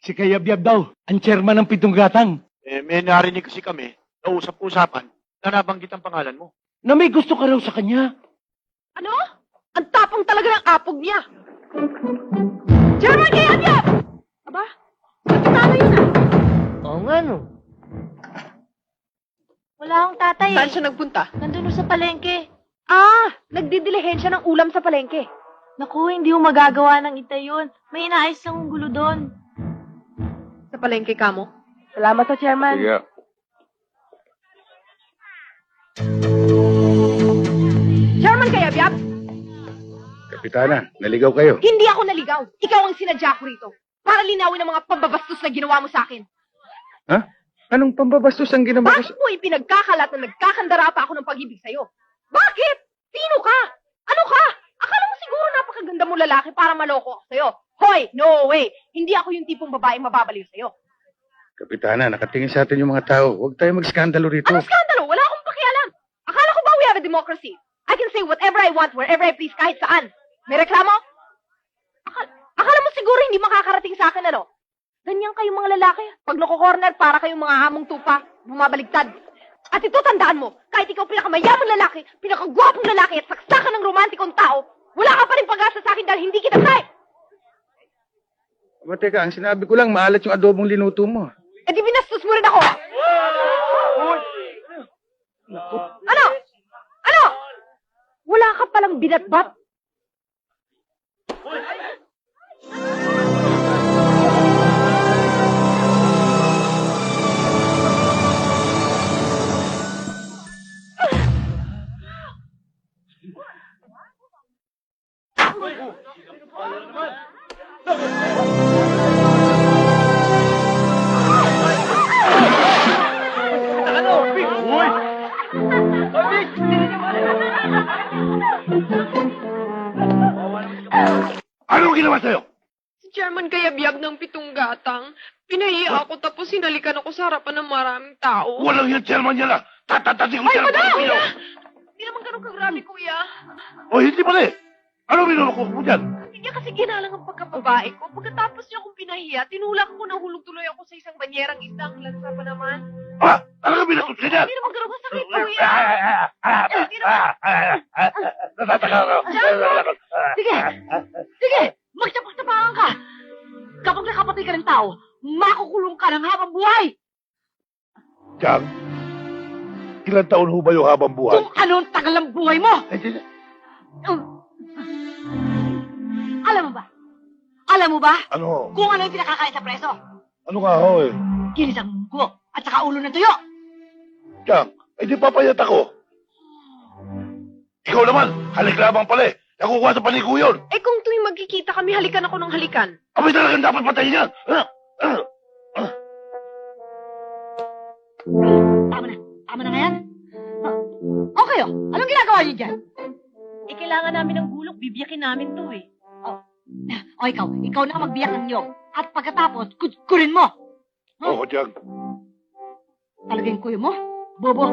Si Kayabyab daw, ang chairman ng Pitong Gatang. May narinig kasi kami, nausap-usapan, na nabanggit ang pangalan mo. Na may gusto ka raw sa kanya. Ano? Ang tapang talaga ng apog niya. Chairman Kayabyab! Aba, nagkatalo yun ah. Oo nga, no. Wala akong tatay Saan eh. siya nagpunta? Nandun sa palengke. Nagdidilihensya ng ulam sa palengke. Naku, hindi mo magagawa ng itay yun. May inaayos lang ang gulo doon. Sa palengke ka mo? Salamat sa chairman. Sige. Chairman Kayabyab, Kapitana, naligaw kayo. hindi ako naligaw. Ikaw ang sinadya ko rito. Para linawin ang mga pambabastos na ginawa mo sa akin. Ha? Anong pambabastos ang ginawa ko Bakit mo ipinagkakalat na nagkakandara pa ako ng pag-ibig sa'yo? Bakit? Sino ka? Ano ka? Akala mo siguro napakaganda mo lalaki para maloko ako sa'yo. Hoy, no way. Hindi ako yung tipong babaeng mababaliw sa'yo. Kapitana, nakatingin sa atin yung mga tao. Huwag tayo mag-skandalo rito. Ano skandalo? Wala akong pakialam. Akala ko ba we have a democracy? I can say whatever I want, wherever I please, kahit saan. May reklamo? Akala mo siguro hindi makakarating sa akin, ano? Ganyan kayong mga lalaki. Pag nako-corner, para kayong mga hamong tupa, bumabaligtad. At ito, tandaan mo, kahit ikaw pinakamayamang lalaki, pinakagwapong lalaki, at saksakan ng romantikong tao, wala ka pa rin pag-asa sa akin dahil hindi kita type. Aba, teka, ang sinabi ko lang, maalat yung adobong linuto mo. Eh di binastos mo rin ako. Ano? Ano? Wala ka palang binatbat? Anong ginawa sa'yo? Si Chairman Kayabyab ng Pitong Gatang. Pinahiya ako tapos sinalikan ako sa harapan ng maraming tao. Walang yung chairman niya na. Tatatating ko siya. Kuya! Hindi naman ganun kagrabe, kuya. O, hindi pala eh. Ano minuloko mo dyan? Hindi niya kasi ginalang ang pagkababae ko. Pagkatapos niya akong pinahiya, tinulak ko na hulog tuloy ako sa isang banyerang isang lansa pa naman. Ah, talaga binatot ka dyan? Hindi naman ganun kasakit, kuya. Natataka ako. Sige! Sige! Magtapak-tapakan ka! Kapag nakapatay ka ng tao, makukulong ka ng habang buhay! Chang, ilang taon ho ba yung habang buhay? Kung anong tagal ng buhay mo! Alam mo ba? Alam mo ba? Ano? Kung ano yung pinakakain sa preso? Ano nga ho eh? Kinis ang munggo at saka ulo ng tuyo! Chang, di papayat ako. Ikaw naman, halik lamang pala eh. Nakukuha sa panigo yun. Eh kung tuwing magkikita kami, halikan ako ng halikan. Abay talagang dapat patayin yan. Tama na. Tama na nga yan. Okay oh. Anong ginagawa niyo dyan? Eh, kailangan namin ng gulok. Bibiyakin namin to eh. O ikaw. Ikaw na magbiyak ng niyog. At pagkatapos, kurin mo. Oo, Chang. Talagang kuyo mo? Bobo.